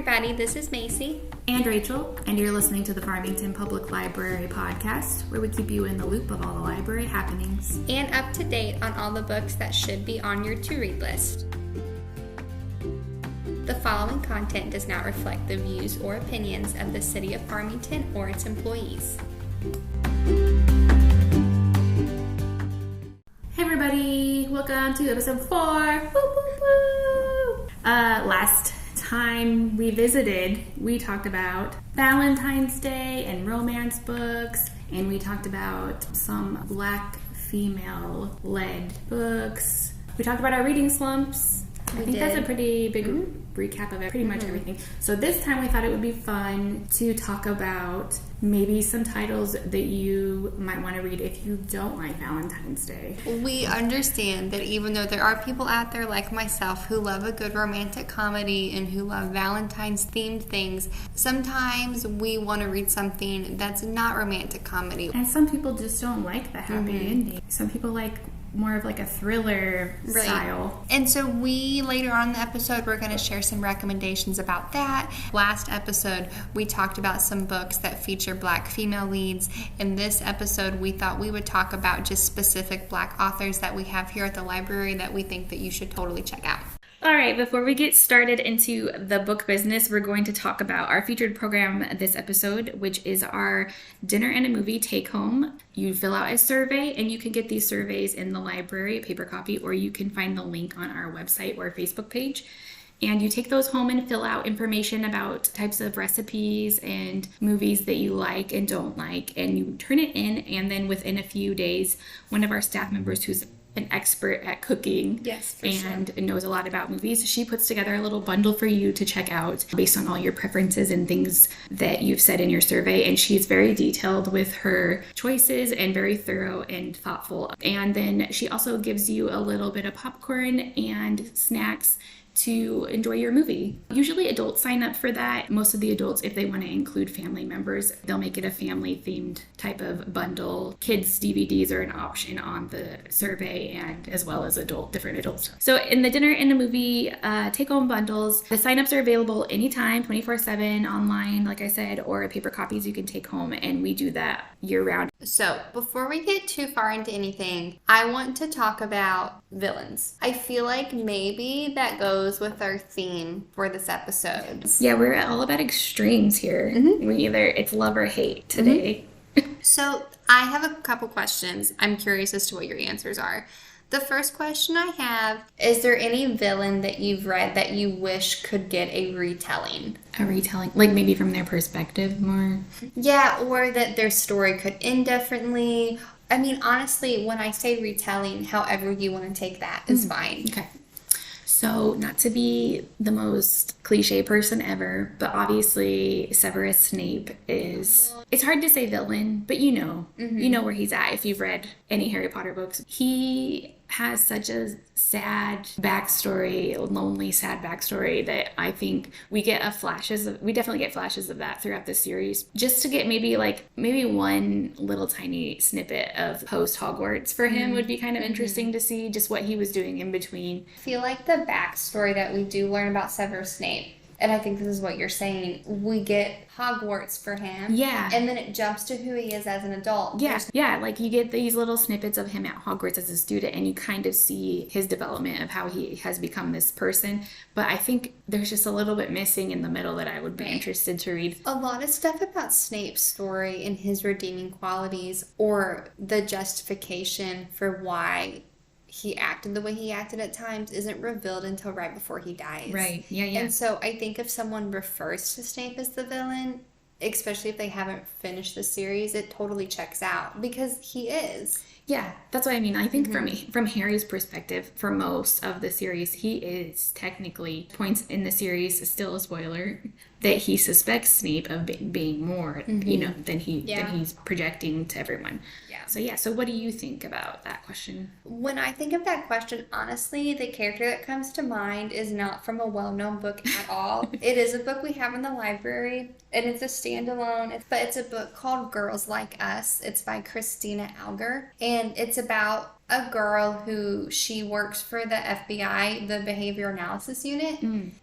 everybody, this is Macy. And Rachel, and you're listening to the Farmington Public Library podcast, where we keep you in the loop of all the library happenings. And up to date on all the books that should be on your to-read list. The following content does not reflect the views or opinions of the City of Farmington or its employees. Hey everybody, welcome to episode 4. Woo, woo, woo. Last time we visited, we talked about Valentine's Day and romance books, and we talked about some Black female-led books. We talked about our reading slumps. I think that's a pretty big recap of it, pretty much everything. So this time we thought it would be fun to talk about maybe some titles that you might want to read if you don't like Valentine's Day. We understand that even though there are people out there like myself who love a good romantic comedy and who love Valentine's themed things, sometimes we want to read something that's not romantic comedy. And some people just don't like the happy ending. Some people like more of like a thriller style. And so we, later on in the episode, we're going to share some recommendations about that. Last episode, we talked about some books that feature Black female leads. In this episode, we thought we would talk about just specific Black authors that we have here at the library that we think that you should totally check out. All right, before we get started into the book business, we're going to talk about our featured program this episode, which is our dinner and a movie take home. You fill out a survey, and you can get these surveys in the library, paper copy, or you can find the link on our website or Facebook page. And you take those home and fill out information about types of recipes and movies that you like and don't like, and you turn it in, and then within a few days, one of our staff members who's an expert at cooking and knows a lot about movies, she puts together a little bundle for you to check out based on all your preferences and things that you've said in your survey. And she's very detailed with her choices and very thorough and thoughtful. And then she also gives you a little bit of popcorn and snacks to enjoy your movie. Usually adults sign up for that. Most of the adults, if they want to include family members, they'll make it a family-themed type of bundle. Kids' DVDs are an option on the survey, and as well as different adults. So in the dinner and the movie take-home bundles, the sign-ups are available anytime, 24/7, online, like I said, or paper copies you can take home, and we do that year-round. So before we get too far into anything, I want to talk about villains. I feel like maybe that goes with our theme for this episode. Yeah, we're all about extremes here. It's love or hate today. So I have a couple questions. I'm curious as to what your answers are. The first question I have, is there any villain that you've read that you wish could get a retelling? A retelling? Like maybe from their perspective more? Yeah, or that their story could end differently. I mean, honestly, when I say retelling, however you want to take that is fine. Okay. So, not to be the most cliche person ever, but obviously Severus Snape is... It's hard to say villain, but you know where he's at if you've read any Harry Potter books. He has such a sad backstory, lonely, sad backstory that I think we definitely get flashes of that throughout the series. Just to get maybe one little tiny snippet of post Hogwarts for him would be kind of interesting to see just what he was doing in between. I feel like the backstory that we do learn about Severus Snape, and I think this is what you're saying, we get Hogwarts for him. Yeah. And then it jumps to who he is as an adult. Yeah, like you get these little snippets of him at Hogwarts as a student, and you kind of see his development of how he has become this person. But I think there's just a little bit missing in the middle that I would be interested to read. A lot of stuff about Snape's story and his redeeming qualities, or the justification for why he acted the way he acted at times, isn't revealed until right before he dies. Right, yeah. And so I think if someone refers to Snape as the villain, especially if they haven't finished the series, it totally checks out, because he is. Yeah, that's what I mean. I think from Harry's perspective, for most of the series, he is technically, points in the series, still a spoiler, that he suspects Snape of being more, than he's projecting to everyone. Yeah. So what do you think about that question? When I think of that question, honestly, the character that comes to mind is not from a well-known book at all. It is a book we have in the library, and it's a standalone, but it's a book called Girls Like Us. It's by Christina Alger, and it's about a girl who she works for the FBI, the Behavior Analysis Unit,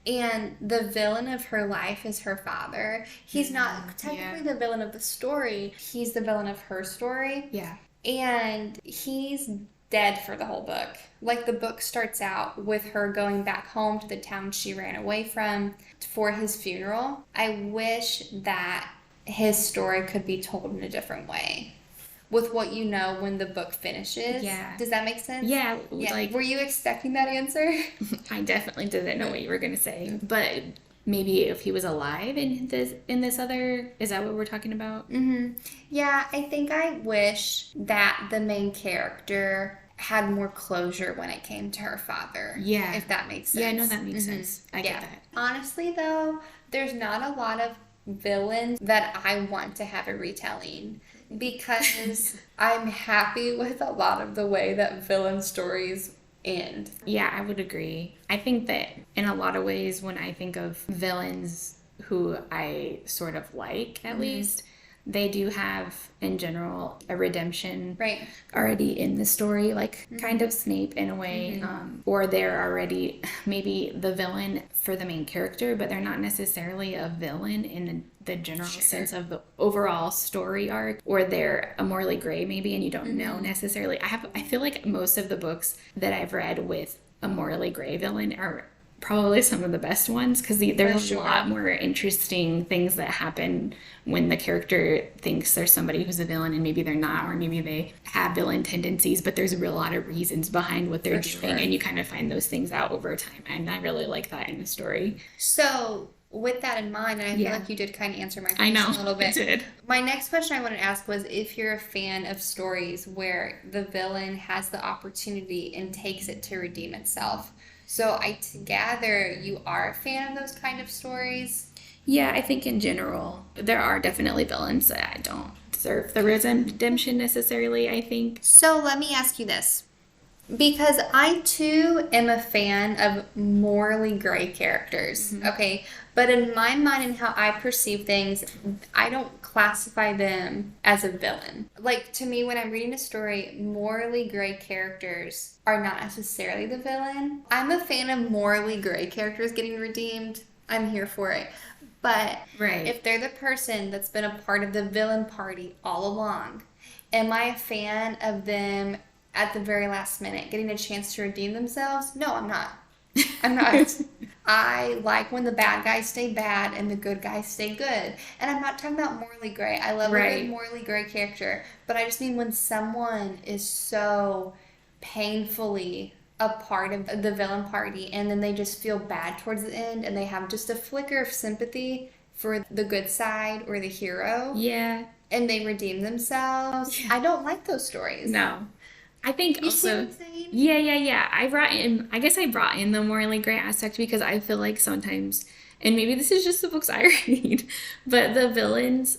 and the villain of her life is her father. He's not technically the villain of the story. He's the villain of her story. Yeah. And he's dead for the whole book. Like, the book starts out with her going back home to the town she ran away from for his funeral. I wish that his story could be told in a different way with what you know when the book finishes. Yeah. Does that make sense? Yeah. Like, were you expecting that answer? I definitely didn't know what you were going to say. But maybe if he was alive in this other... Is that what we're talking about? Mm-hmm. Yeah, I think I wish that the main character had more closure when it came to her father. Yeah. If that makes sense. Yeah, no, that makes sense. I get that. Honestly, though, there's not a lot of villains that I want to have a retelling because I'm happy with a lot of the way that villain stories end. Yeah, I would agree. I think that in a lot of ways, when I think of villains who I sort of like, at least, they do have, in general, a redemption already in the story, like kind of Snape in a way, or they're already maybe the villain for the main character, but they're not necessarily a villain in the general sense of the overall story arc, or they're a morally gray maybe, and you don't know necessarily. I feel like most of the books that I've read with a morally gray villain are probably some of the best ones, because there's a lot more interesting things that happen when the character thinks there's somebody who's a villain and maybe they're not, or maybe they have villain tendencies, but there's a real lot of reasons behind what they're doing, and you kind of find those things out over time, and I really like that in the story. So with that in mind, and I feel like you did kind of answer my question a little bit. I did. My next question I wanted to ask was if you're a fan of stories where the villain has the opportunity and takes it to redeem itself. So I gather you are a fan of those kind of stories. Yeah, I think in general, there are definitely villains that I don't deserve the redemption necessarily, I think. So let me ask you this. Because I, too, am a fan of morally gray characters, okay? But in my mind and how I perceive things, I don't classify them as a villain. Like, to me, when I'm reading a story, morally gray characters are not necessarily the villain. I'm a fan of morally gray characters getting redeemed. I'm here for it. But if they're the person that's been a part of the villain party all along, am I a fan of them at the very last minute getting a chance to redeem themselves? No, I'm not. I'm not. I like when the bad guys stay bad and the good guys stay good. And I'm not talking about morally gray. I love a good morally gray character. But I just mean when someone is so painfully a part of the villain party and then they just feel bad towards the end and they have just a flicker of sympathy for the good side or the hero. Yeah. And they redeem themselves. I don't like those stories. No. I think you also, see what I'm saying? Yeah. I guess I brought in the morally gray aspect because I feel like sometimes, and maybe this is just the books I read, but the villains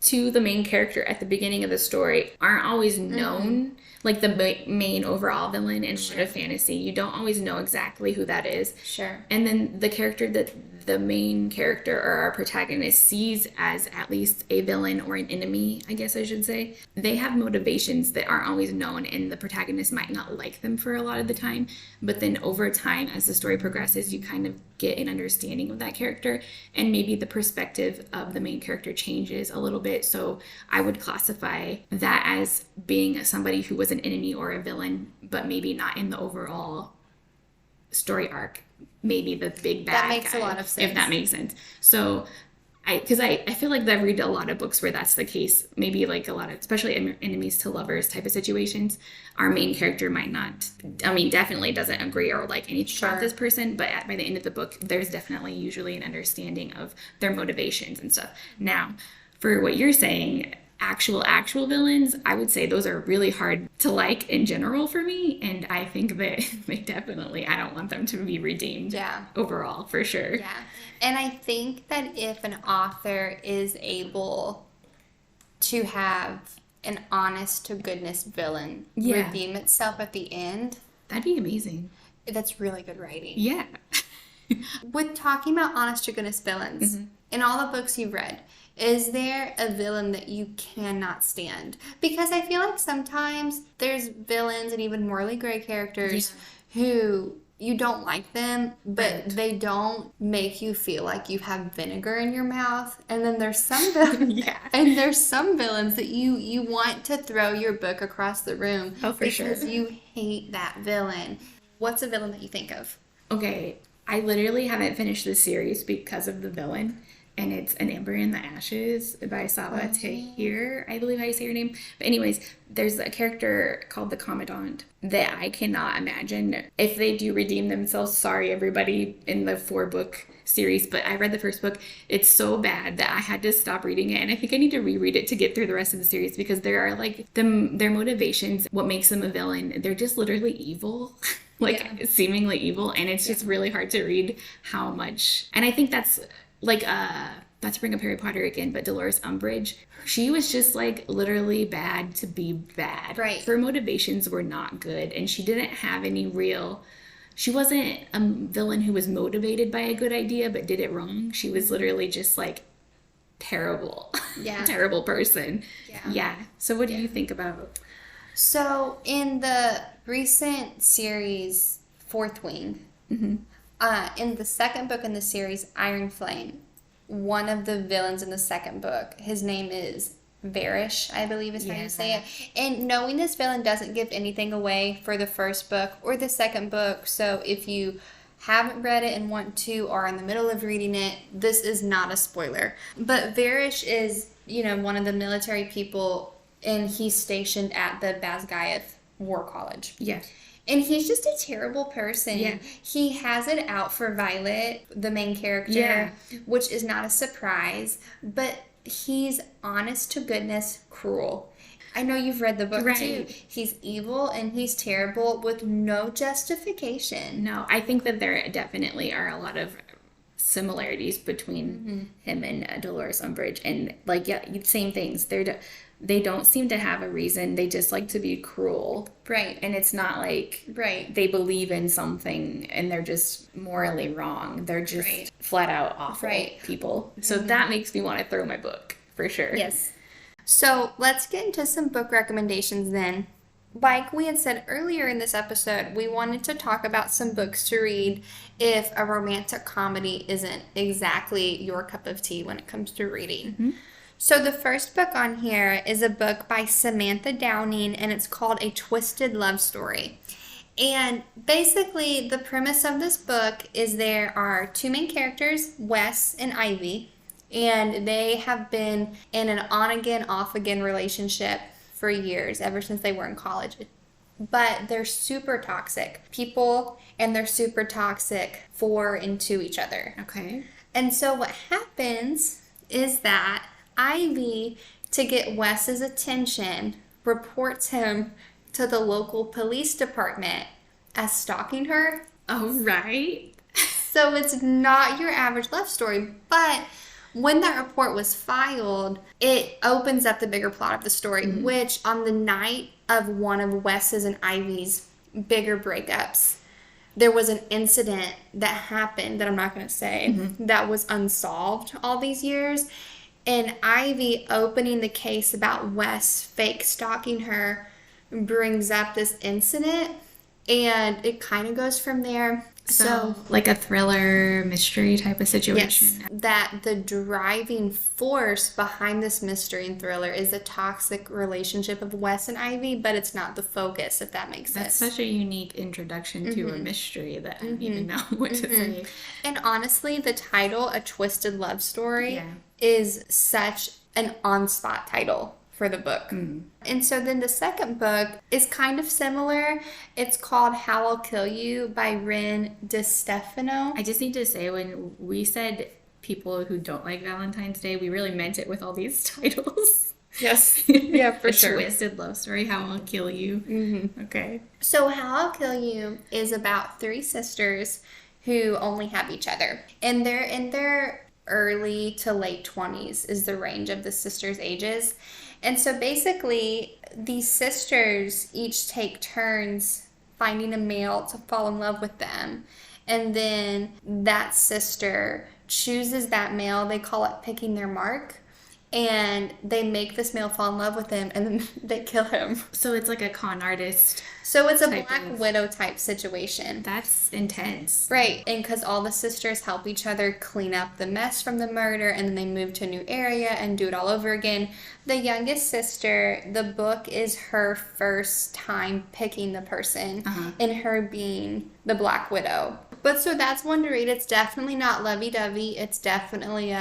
to the main character at the beginning of the story aren't always known. Like the main overall villain in a lot of fantasy, you don't always know exactly who that is. Sure. And then the character that the main character or our protagonist sees as at least a villain or an enemy, I guess I should say, they have motivations that aren't always known, and the protagonist might not like them for a lot of the time. But then over time, as the story progresses, you kind of get an understanding of that character, and maybe the perspective of the main character changes a little bit. So I would classify that as being somebody who was an enemy or a villain, but maybe not in the overall story arc. Maybe the big bad That makes guy, a lot of sense. if that makes sense. So because I feel like I read a lot of books where that's the case. Maybe like a lot of, especially enemies to lovers type of situations, our main character might not, definitely doesn't agree or like anything about this person, but by the end of the book, there's definitely usually an understanding of their motivations and stuff. Now, for what you're saying, actual villains, I would say those are really hard to like in general for me, and I think that they definitely, I don't want them to be redeemed overall, for sure. Yeah. And I think that if an author is able to have an honest to goodness villain redeem itself at the end, that'd be amazing. That's really good writing. Yeah. With talking about honest to goodness villains, in all the books you've read, is there a villain that you cannot stand? Because I feel like sometimes there's villains and even morally gray characters who you don't like them, but they don't make you feel like you have vinegar in your mouth. And then there's some villains, and there's some villains that you want to throw your book across the room because you hate that villain. What's a villain that you think of? Okay, I literally haven't finished the series because of the villain. And it's An Amber in the Ashes by Saba Tahir, I believe how you say your name. But anyways, there's a character called the Commandant that I cannot imagine. If they do redeem themselves, sorry everybody in the 4-book series, but I read the first book. It's so bad that I had to stop reading it. And I think I need to reread it to get through the rest of the series because there are like their motivations, what makes them a villain. They're just literally evil. Seemingly evil. And it's just really hard to read how much. And I think that's... like, not to bring up Harry Potter again, but Dolores Umbridge, she was just, like, literally bad to be bad. Right. Her motivations were not good, and she didn't have any real... She wasn't a villain who was motivated by a good idea, but did it wrong. She was literally just, like, terrible. Yeah. Terrible person. Yeah. So what do you think about... So, in the recent series, Fourth Wing... in the second book in the series, Iron Flame, one of the villains in the second book, his name is Varish, I believe is how you say it. And knowing this villain doesn't give anything away for the first book or the second book. So if you haven't read it and want to, or are in the middle of reading it, this is not a spoiler. But Varish is, one of the military people, and he's stationed at the Basgiath War College. Yes. And he's just a terrible person. Yeah. He has it out for Violet, the main character, which is not a surprise. But he's honest to goodness cruel. I know you've read the book too. He's evil and he's terrible with no justification. No, I think that there definitely are a lot of similarities between him and Dolores Umbridge. And same things. They don't seem to have a reason. They just like to be cruel. Right. And it's not like they believe in something and they're just morally wrong. They're just flat out awful people. So that makes me want to throw my book, for sure. Yes. So let's get into some book recommendations then. Like we had said earlier in this episode, we wanted to talk about some books to read if a romantic comedy isn't exactly your cup of tea when it comes to reading. So the first book on here is a book by Samantha Downing, and it's called A Twisted Love Story. And basically, the premise of this book is there are two main characters, Wes and Ivy, and they have been in an on-again, off-again relationship for years, ever since they were in college. But they're super toxic people, and they're super toxic for and to each other. Okay. And so what happens is that Ivy, to get Wes's attention, reports him to the local police department as stalking her. Oh, right. So it's not your average love story, but when that report was filed, it opens up the bigger plot of the story, which on the night of one of Wes's and Ivy's bigger breakups, there was an incident that happened that I'm not going to say that was unsolved all these years. And Ivy opening the case about Wes fake stalking her brings up this incident, and it kind of goes from there. So like a thriller mystery type of situation. Yes, that the driving force behind this mystery and thriller is the toxic relationship of Wes and Ivy, but it's not the focus, if that makes sense. That's such a unique introduction to a mystery that I don't even know what to say. And honestly, the title, A Twisted Love Story, is such an on-spot title for the book. And so then the second book is kind of similar. It's called How I'll Kill You by Ren DeStefano. I just need to say, when we said people who don't like Valentine's Day, we really meant it with all these titles. Yes. Yeah, for sure. A Twisted Love Story, How I'll Kill You. Okay. So How I'll Kill You is about three sisters who only have each other. And they're in their early to late 20s is the range of the sisters' ages. And so basically, these sisters each take turns finding a male to fall in love with them. And then that sister chooses that male. They call it picking their mark. And they make this male fall in love with him, and then they kill him. So it's like a con artist. So it's a Black Widow type situation. That's intense. Right. And because all the sisters help each other clean up the mess from the murder, and then they move to a new area and do it all over again. The youngest sister, the book is her first time picking the person, and her being the Black Widow. But so that's one to read. It's definitely not lovey-dovey. It's definitely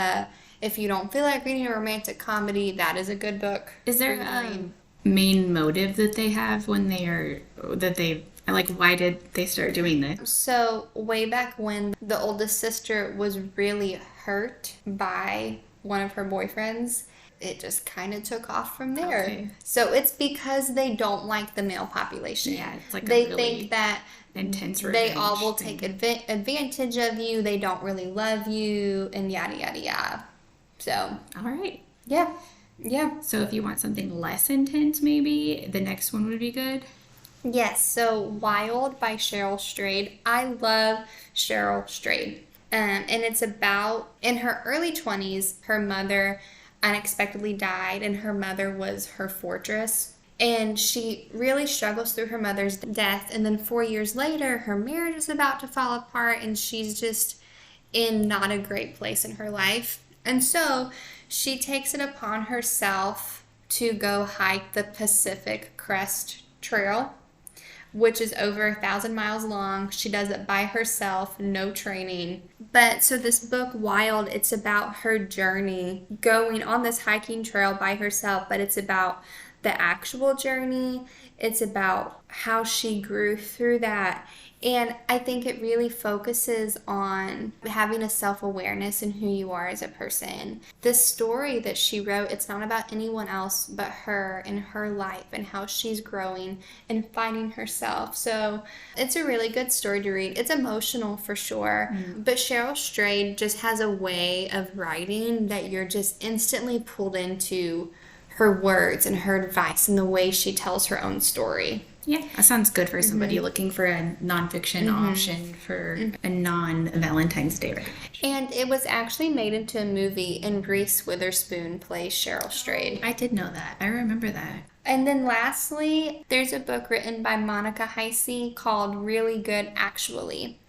if you don't feel like reading a romantic comedy, that is a good book. Is there a main motive that they have when why did they start doing this? So way back when, the oldest sister was really hurt by one of her boyfriends, it just kind of took off from there. Okay. So it's because they don't like the male population. Yeah, it's like they think that intense they all will take advantage of you, they don't really love you, and yada yada yada. So, all right. Yeah. Yeah. So if you want something less intense, maybe the next one would be good. Yes. So Wild by Cheryl Strayed. I love Cheryl Strayed. And it's about, in her early 20s, her mother unexpectedly died, and her mother was her fortress. And she really struggles through her mother's death. And then 4 years later, her marriage is about to fall apart, and she's just in not a great place in her life. And so she takes it upon herself to go hike the Pacific Crest Trail, which is over 1,000 miles long. She does it by herself, no training. But so this book, Wild, it's about her journey going on this hiking trail by herself, but it's about the actual journey. It's about how she grew through that. And I think it really focuses on having a self-awareness in who you are as a person. This story that she wrote, it's not about anyone else but her and her life and how she's growing and finding herself. So it's a really good story to read. It's emotional for sure. But Cheryl Strayed just has a way of writing that you're just instantly pulled into her words and her advice and the way she tells her own story. Yeah, that sounds good for somebody looking for a nonfiction option for a non-Valentine's Day read. And it was actually made into a movie, and Reese Witherspoon plays Cheryl Strayed. I did know that. I remember that. And then lastly, there's a book written by Monica Heisey called Really Good Actually.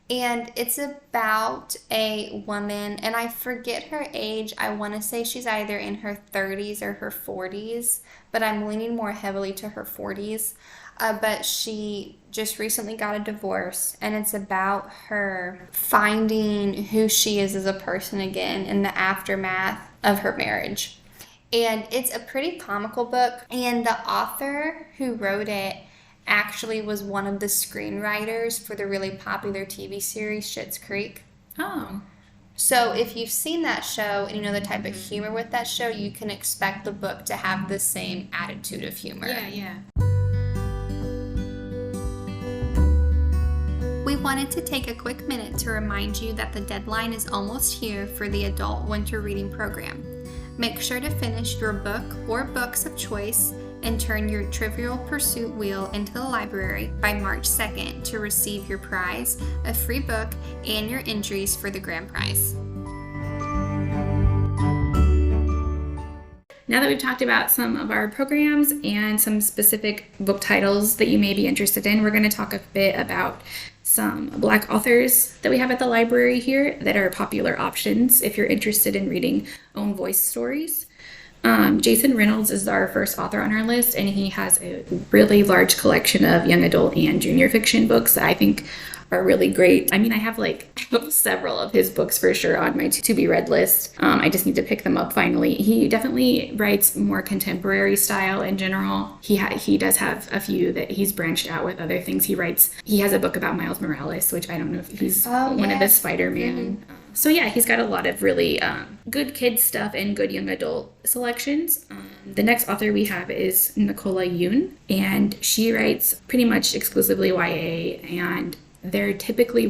And it's about a woman, and I forget her age. I want to say she's either in her 30s or her 40s, but I'm leaning more heavily to her 40s. But she just recently got a divorce, and it's about her finding who she is as a person again in the aftermath of her marriage. And it's a pretty comical book, and the author who wrote it actually was one of the screenwriters for the really popular TV series Schitt's Creek. Oh. So if you've seen that show and you know the type of humor with that show, you can expect the book to have the same attitude of humor. Yeah. We wanted to take a quick minute to remind you that the deadline is almost here for the Adult Winter Reading Program. Make sure to finish your book or books of choice and turn your Trivial Pursuit wheel into the library by March 2nd to receive your prize, a free book, and your entries for the grand prize. Now that we've talked about some of our programs and some specific book titles that you may be interested in, we're going to talk a bit about some Black authors that we have at the library here that are popular options if you're interested in reading own voice stories. Jason Reynolds is our first author on our list, and he has a really large collection of young adult and junior fiction books that I think are really great. I mean, I have several of his books for sure on my to-be-read list. I just need to pick them up finally. He definitely writes more contemporary style in general. He does have a few that he's branched out with other things he writes. He has a book about Miles Morales, which I don't know if he's one of the Spider-Man. So yeah, he's got a lot of really good kids stuff and good young adult selections. The next author we have is Nicola Yoon, and she writes pretty much exclusively YA, and they're typically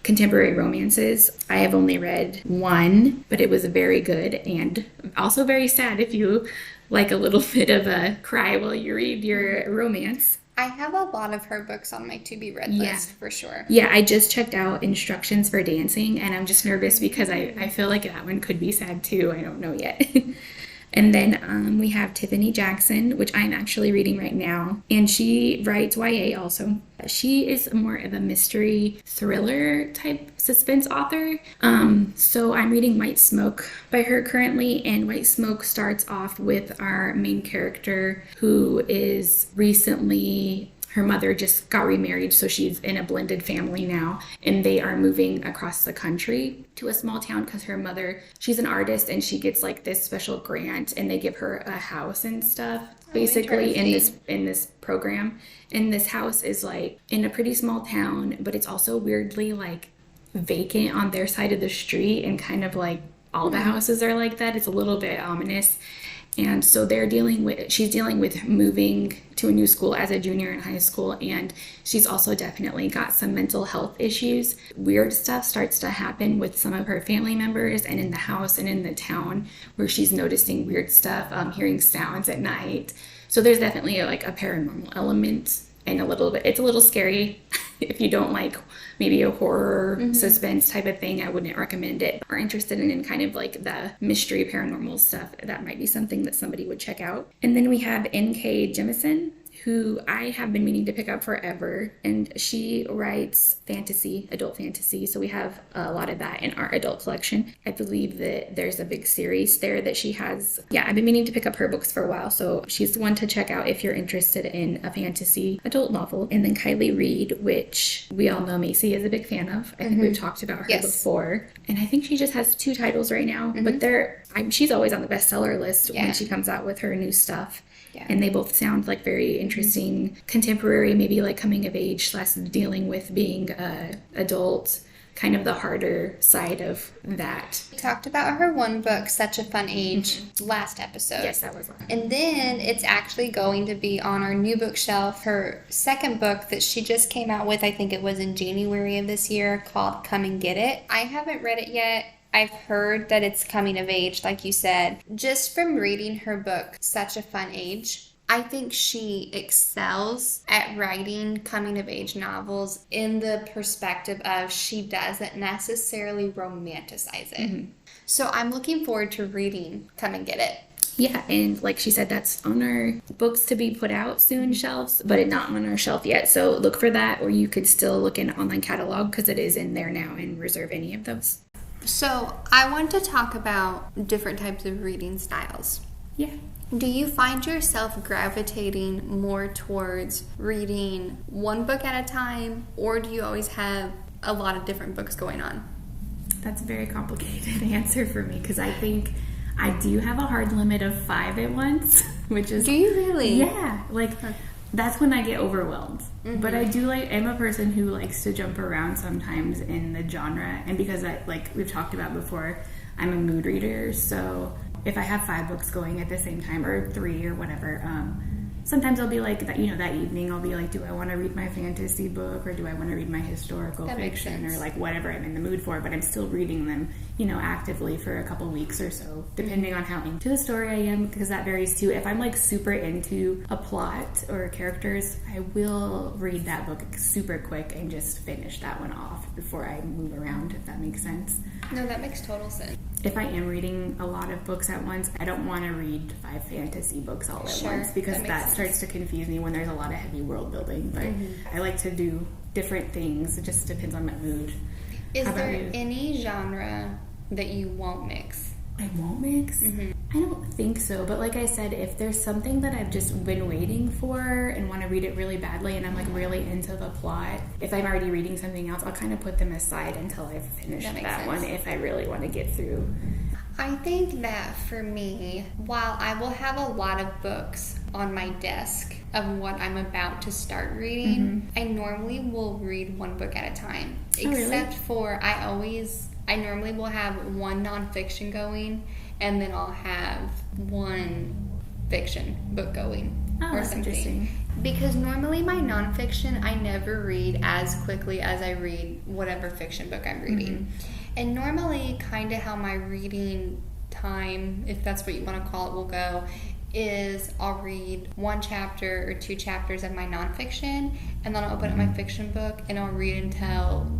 contemporary romances. I have only read one, but it was very good and also very sad if you like a little bit of a cry while you read your romance. I have a lot of her books on my to-be read list, for sure. Yeah, I just checked out Instructions for Dancing, and I'm just nervous because I feel like that one could be sad too. I don't know yet. And then we have Tiffany Jackson, which I'm actually reading right now. And she writes YA also. She is more of a mystery thriller type suspense author. So I'm reading White Smoke by her currently. And White Smoke starts off with our main character who is recently... Her mother just got remarried, so she's in a blended family now, and they are moving across the country to a small town because her mother, she's an artist, and she gets like this special grant, and they give her a house and stuff, basically in this program. And this house is like in a pretty small town, but it's also weirdly like vacant on their side of the street, and kind of like all the houses are like that. It's a little bit ominous. And so she's dealing with moving to a new school as a junior in high school, and she's also definitely got some mental health issues. Weird stuff starts to happen with some of her family members and in the house and in the town, where she's noticing weird stuff, hearing sounds at night. So there's definitely like a paranormal element, and it's a little scary. If you don't like maybe a horror suspense type of thing, I wouldn't recommend it. Or interested in kind of like the mystery paranormal stuff, that might be something that somebody would check out. And then we have N.K. Jemisin, who I have been meaning to pick up forever, and she writes adult fantasy, so we have a lot of that in our adult collection. I believe that there's a big series there that she has. Yeah, I've been meaning to pick up her books for a while, so she's one to check out if you're interested in a fantasy adult novel. And then Kylie Reed, which we all know Macy is a big fan of. I think we've talked about her before, and I think she just has 2 titles right now, but she's always on the bestseller list when she comes out with her new stuff. Yeah. And they both sound like very interesting, contemporary, maybe like coming of age / dealing with being adult, kind of the harder side of that. We talked about her one book, Such a Fun Age, last episode. Yes, that was one. And then it's actually going to be on our new bookshelf, her second book that she just came out with, I think it was in January of this year, called Come and Get It. I haven't read it yet. I've heard that it's coming of age, like you said. Just from reading her book, Such a Fun Age, I think she excels at writing coming of age novels in the perspective of she doesn't necessarily romanticize it. So I'm looking forward to reading Come and Get It. Yeah, and like she said, that's on our books to be put out soon shelves, but it's not on our shelf yet. So look for that, or you could still look in online catalog because it is in there now, and reserve any of those. So I want to talk about different types of reading styles. Yeah. Do you find yourself gravitating more towards reading one book at a time, or do you always have a lot of different books going on? That's a very complicated answer for me, because I think I do have a hard limit of 5 at once, which is... Do you really? Yeah. That's when I get overwhelmed. But I do I'm a person who likes to jump around sometimes in the genre. And because we've talked about before, I'm a mood reader. So if I have 5 books going at the same time, or 3 or whatever, sometimes I'll be like, that evening I'll be like, do I want to read my fantasy book, or do I want to read my historical fiction, or like whatever I'm in the mood for, but I'm still reading them, actively for a couple weeks or so, depending on how into the story I am, because that varies too. If I'm like super into a plot or characters, I will read that book super quick and just finish that one off before I move around, if that makes sense. No, that makes total sense. If I am reading a lot of books at once, I don't want to read 5 fantasy books all at once, because that starts to confuse me when there's a lot of heavy world building. But I like to do different things. It just depends on my mood. Is there any genre that you won't mix? I won't mix? I don't think so. But like I said, if there's something that I've just been waiting for and want to read it really badly, and I'm like really into the plot, if I'm already reading something else, I'll kind of put them aside until I've finished that one, if I really want to get through. I think that for me, while I will have a lot of books on my desk of what I'm about to start reading, I normally will read one book at a time. Except for I normally will have one nonfiction going, and then I'll have one fiction book going. Or something. Interesting. Because normally my nonfiction, I never read as quickly as I read whatever fiction book I'm reading. And normally kind of how my reading time, if that's what you want to call it, will go is I'll read 1 chapter or 2 chapters of my nonfiction, and then I'll open up my fiction book and I'll read until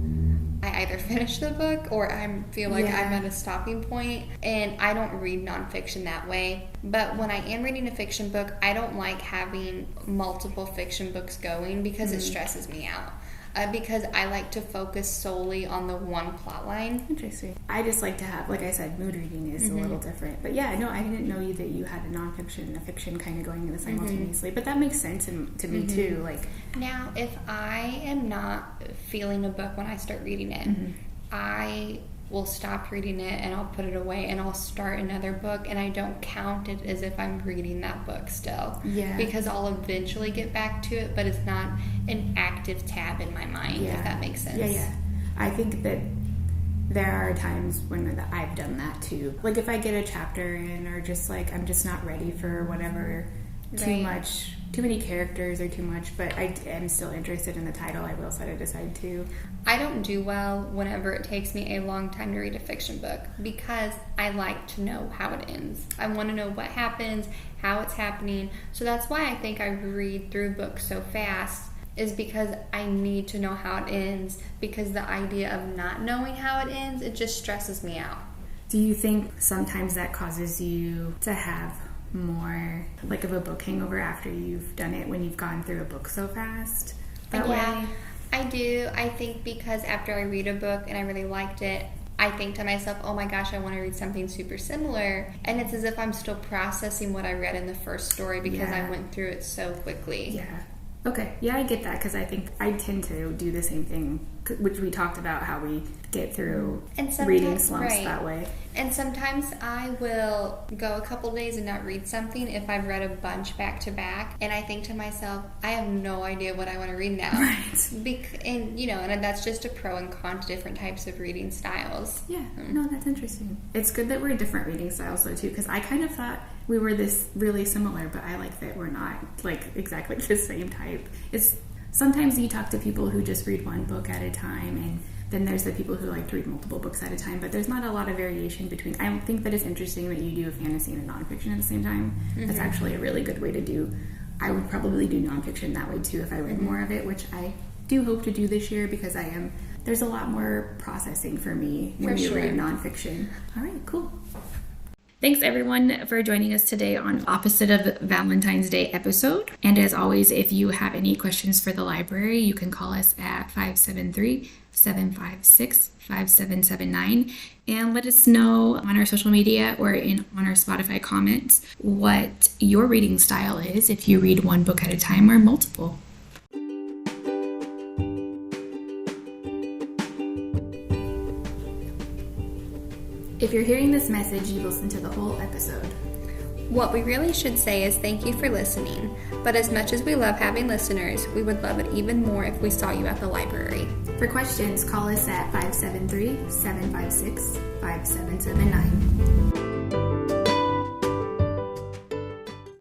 I either finish the book or I feel like I'm at a stopping point. And I don't read nonfiction that way. But when I am reading a fiction book, I don't like having multiple fiction books going because it stresses me out. Because I like to focus solely on the one plot line. Interesting. I just like to have, like I said, mood reading is a little different. But yeah, no, I didn't know that you had a nonfiction and a fiction kind of going in simultaneously. But that makes sense to me too. Like, now, if I am not feeling a book when I start reading it, I will stop reading it and I'll put it away and I'll start another book, and I don't count it as if I'm reading that book still. Yeah. Because I'll eventually get back to it, but it's not an active tab in my mind, if that makes sense. Yeah. I think that there are times when I've done that too. Like if I get a chapter in, or just like I'm just not ready for whatever, too many characters or too much, but I am still interested in the title, I will set it aside too. I don't do well whenever it takes me a long time to read a fiction book because I like to know how it ends. I want to know what happens, how it's happening. So that's why I think I read through books so fast, is because I need to know how it ends, because the idea of not knowing how it ends, it just stresses me out. Do you think sometimes that causes you to have more like of a book hangover after you've done it, when you've gone through a book so fast that way? I do. I think because after I read a book and I really liked it, I think to myself, oh my gosh, I want to read something super similar. And it's as if I'm still processing what I read in the first story because I went through it so quickly. Yeah. Okay. Yeah, I get that, because I think I tend to do the same thing, which we talked about, how we get through reading slumps that way. And sometimes I will go a couple days and not read something if I've read a bunch back to back, and I think to myself, I have no idea what I want to read now. Right. And that's just a pro and con to different types of reading styles. Yeah. No, that's interesting. It's good that we're different reading styles though too, because I kind of thought we were this really similar, but I like that we're not like exactly the same type. It's sometimes you talk to people who just read one book at a time, and then there's the people who like to read multiple books at a time, but there's not a lot of variation between. I think that it's interesting that you do a fantasy and a nonfiction at the same time. That's actually a really good way to do. I would probably do nonfiction that way too if I read more of it, which I do hope to do this year, because there's a lot more processing for me when you read nonfiction. All right, cool. Thanks everyone for joining us today on Opposite of Valentine's Day episode. And as always, if you have any questions for the library, you can call us at 573-756-5779 and let us know on our social media or on our Spotify comments what your reading style is, if you read one book at a time or multiple. If you're hearing this message, you listen to the whole episode. What we really should say is thank you for listening, but as much as we love having listeners, we would love it even more if we saw you at the library. For questions, call us at 573-756-5779.